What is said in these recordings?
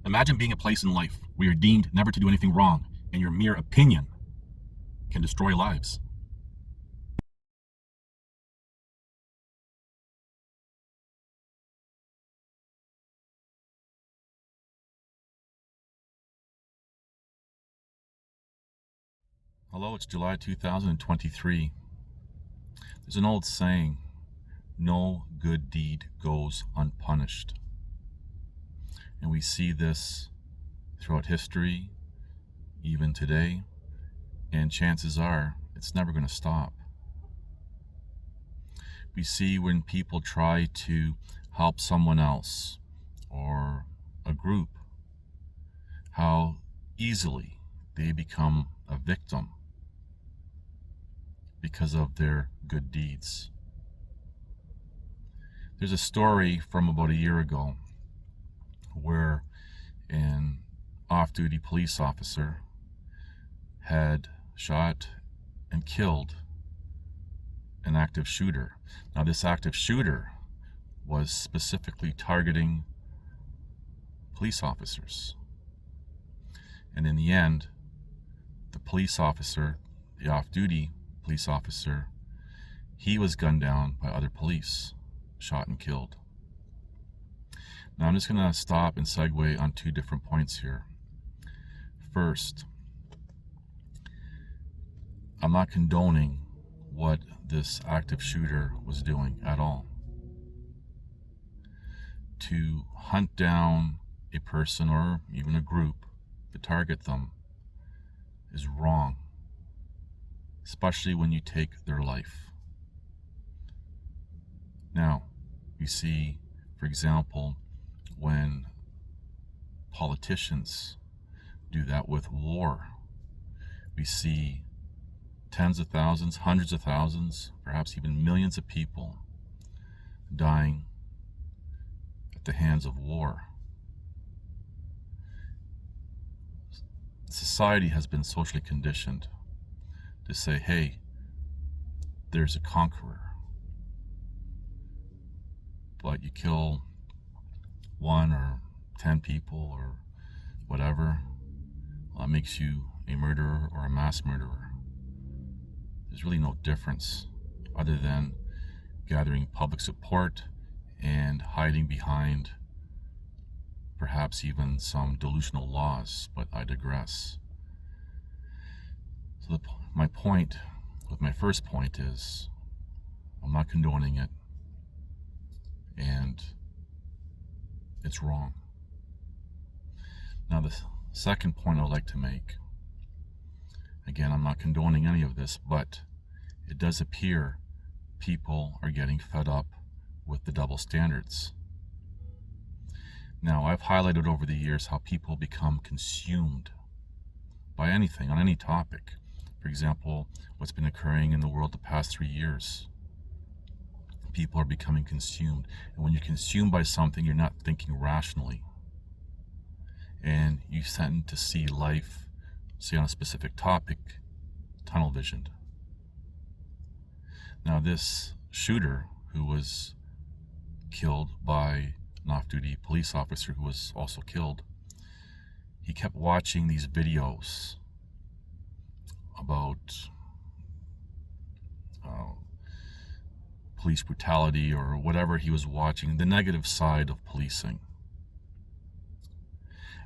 Imagine being a place in life where you're deemed never to do anything wrong, and your mere opinion can destroy lives. Hello, it's July 2023. There's an old saying, no good deed goes unpunished. And we see this throughout history, even today, and chances are it's never going to stop. We see when people try to help someone else or a group, how easily they become a victim because of their good deeds. There's a story from about a year ago where an off-duty police officer had shot and killed an active shooter. Now, this active shooter was specifically targeting police officers. And in the end, the police officer, the off-duty police officer, he was gunned down by other police, shot and killed. Now I'm just going to stop and segue on two different points here. First, I'm not condoning what this active shooter was doing at all. To hunt down a person or even a group to target them is wrong, especially when you take their life. Now, you see, for example, when politicians do that with war, we see tens of thousands, hundreds of thousands, perhaps even millions of people dying at the hands of war. Society has been socially conditioned to say, hey, there's a conqueror. But you kill 1 or 10 people or whatever, well, that makes you a murderer or a mass murderer. There's really no difference other than gathering public support and hiding behind perhaps even some delusional laws, but I digress. So my point with my first point is I'm not condoning it, and it's wrong. Now the second point I'd like to make, again, I'm not condoning any of this, but it does appear people are getting fed up with the double standards. Now, I've highlighted over the years how people become consumed by anything, on any topic. For example, what's been occurring in the world the past 3 years. People are becoming consumed. And when you're consumed by something, you're not thinking rationally. And you tend to see life, say on a specific topic, tunnel visioned. Now, this shooter who was killed by an off-duty police officer who was also killed, he kept watching these videos about police brutality or whatever he was watching, the negative side of policing.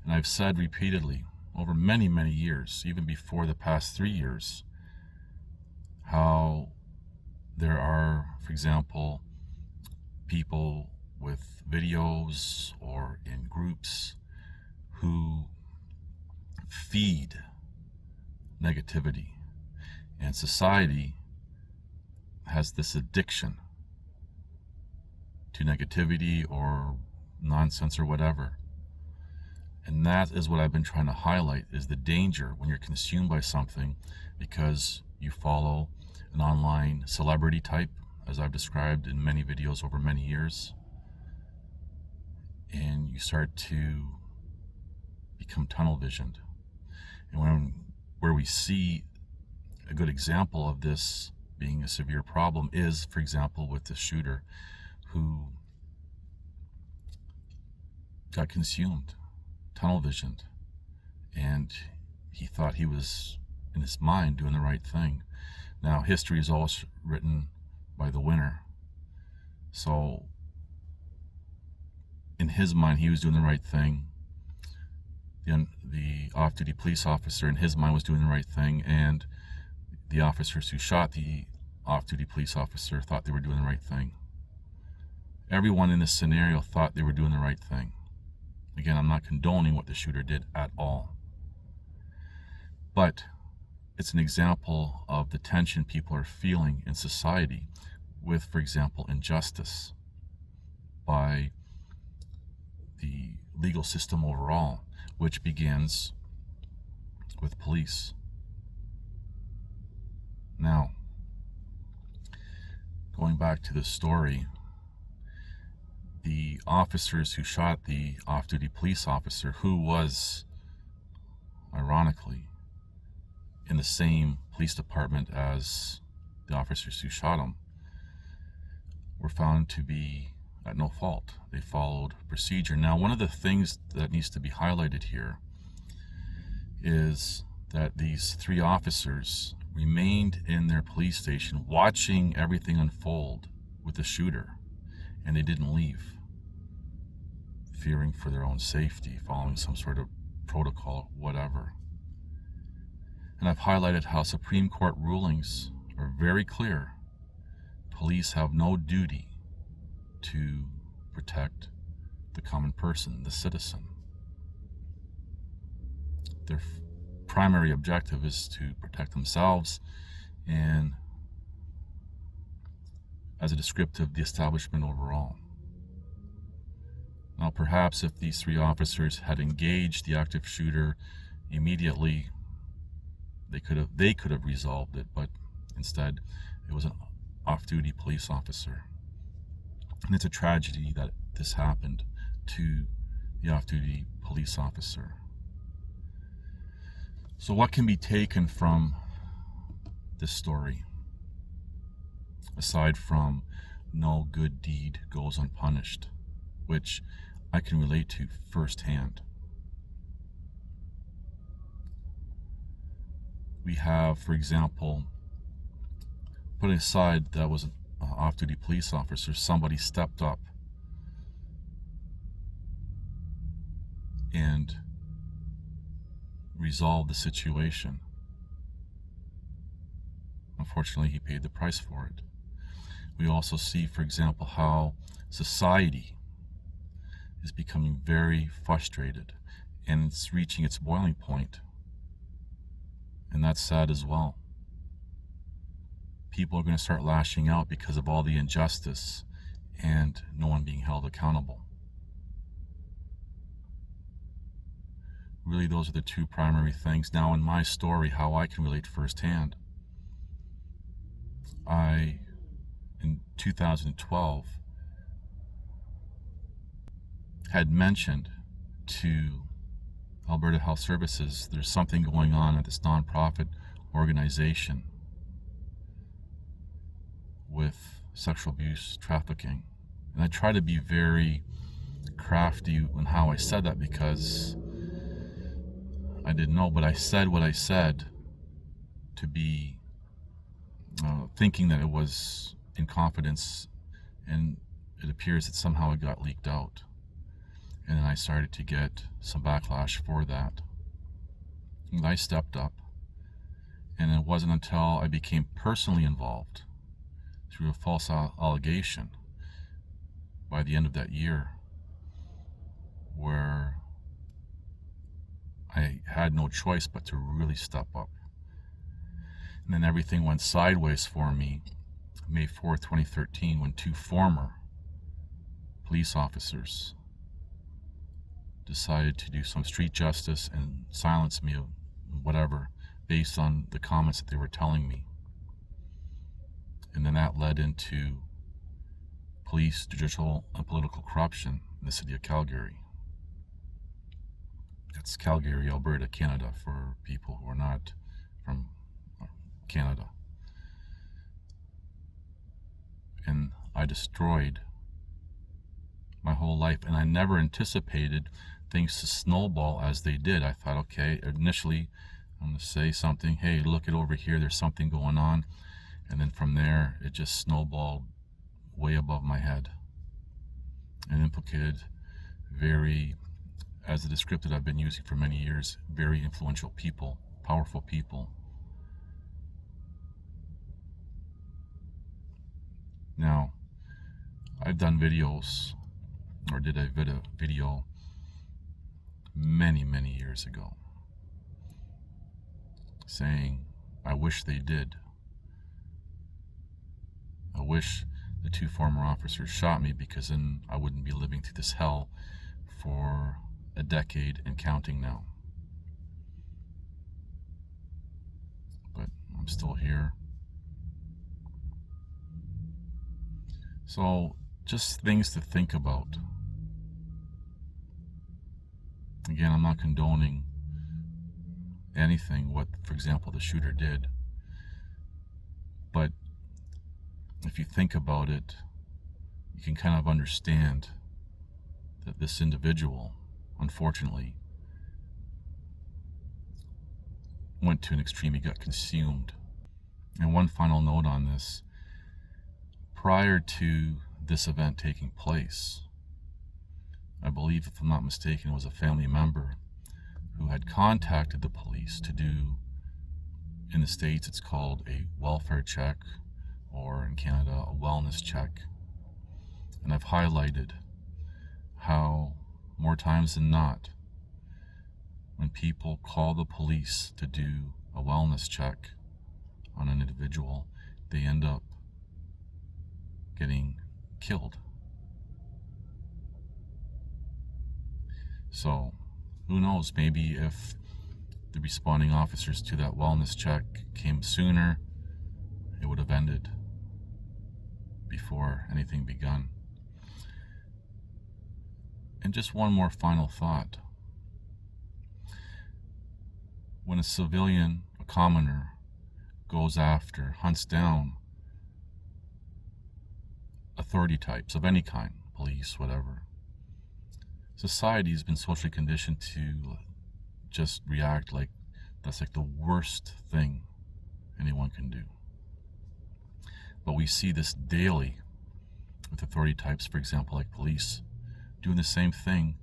And I've said repeatedly over many, many years, even before the past 3 years, how there are, for example, people with videos or in groups who feed negativity, and society has this addiction to negativity or nonsense or whatever. And that is what I've been trying to highlight, is the danger when you're consumed by something because you follow an online celebrity type, as I've described in many videos over many years, and you start to become tunnel visioned. And where we see a good example of this being a severe problem is, for example, with the shooter who got consumed, tunnel visioned, and he thought he was, in his mind, doing the right thing. Now, history is always written by the winner. So, in his mind, he was doing the right thing. The off-duty police officer, in his mind, was doing the right thing, and the officers who shot the off-duty police officer thought they were doing the right thing. Everyone in this scenario thought they were doing the right thing. Again, I'm not condoning what the shooter did at all. But it's an example of the tension people are feeling in society with, for example, injustice by the legal system overall, which begins with police. Now, going back to the story, the officers who shot the off-duty police officer, who was, ironically, in the same police department as the officers who shot him, were found to be at no fault. They followed procedure. Now, one of the things that needs to be highlighted here is that these three officers remained in their police station watching everything unfold with the shooter, and they didn't leave, fearing for their own safety, following some sort of protocol, whatever. And I've highlighted how Supreme Court rulings are very clear. Police have no duty to protect the common person, the citizen. Their primary objective is to protect themselves, and as a descriptive, the establishment overall. Now, perhaps if these three officers had engaged the active shooter immediately, they could have resolved it, but instead it was an off-duty police officer. And it's a tragedy that this happened to the off-duty police officer. So what can be taken from this story, aside from no good deed goes unpunished, which I can relate to firsthand? We have, for example, putting aside that was an off-duty police officer, somebody stepped up and resolved the situation. Unfortunately, he paid the price for it. We also see, for example, how society is becoming very frustrated, and it's reaching its boiling point. And that's sad as well. People are going to start lashing out because of all the injustice and no one being held accountable. Really, those are the two primary things. Now, in my story, how I can relate firsthand, in 2012, had mentioned to Alberta Health Services there's something going on at this nonprofit organization with sexual abuse, trafficking. And I try to be very crafty in how I said that, because I didn't know, but I said what I said to be thinking that it was in confidence, and it appears that somehow it got leaked out. And then I started to get some backlash for that. And I stepped up, and it wasn't until I became personally involved through a false allegation by the end of that year where I had no choice but to really step up. And then everything went sideways for me May 4th, 2013, when two former police officers decided to do some street justice and silence me, whatever, based on the comments that they were telling me. And then that led into police, judicial, and political corruption in the city of Calgary. That's Calgary, Alberta, Canada, for people who are not from Canada. And I destroyed my whole life, and I never anticipated things to snowball as they did. I thought, okay, initially I'm going to say something, hey, look it over here, there's something going on. And then from there, it just snowballed way above my head and implicated very, as a descriptor I've been using for many years, very influential people, powerful people. Now, I've done videos, or did a video many, many years ago, saying, I wish they did. I wish the 2 former officers shot me, because then I wouldn't be living through this hell for a decade and counting now. But I'm still here. So, just things to think about. Again, I'm not condoning anything what, for example, the shooter did. But if you think about it, you can kind of understand that this individual, unfortunately, went to an extreme. He got consumed. And one final note on this. Prior to this event taking place, I believe, if I'm not mistaken, it was a family member who had contacted the police to do, in the States it's called a welfare check, or in Canada a wellness check. And I've highlighted how more times than not, when people call the police to do a wellness check on an individual, they end up getting killed. So, who knows, maybe if the responding officers to that wellness check came sooner, it would have ended before anything begun. And just one more final thought. When a civilian, a commoner, goes after, hunts down authority types of any kind, police, whatever, society has been socially conditioned to just react like that's like the worst thing anyone can do. But we see this daily with authority types, for example, like police, doing the same thing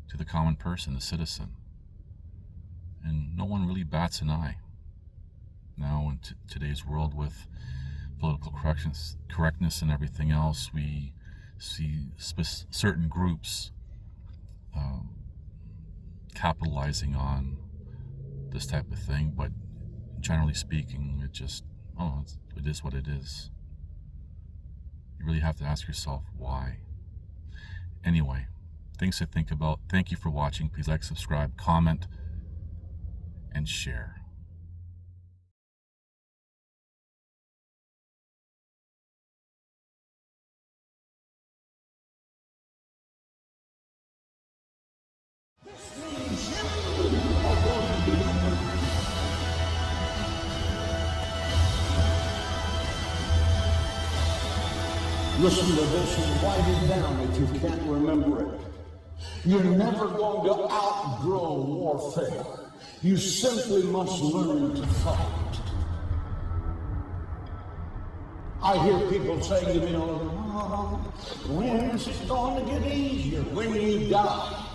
to the common person, the citizen. And no one really bats an eye. Now in today's world, with political correctness and everything else, we see certain groups capitalizing on this type of thing, but generally speaking, it just, it is what it is. You really have to ask yourself why. Anyway, things to think about. Thank you for watching. Please like, subscribe, comment, and share. Listen to this and write it down if you can't remember it. You're never going to outgrow warfare. You simply must learn to fight. I hear people say, when is it going to get easier? When you die.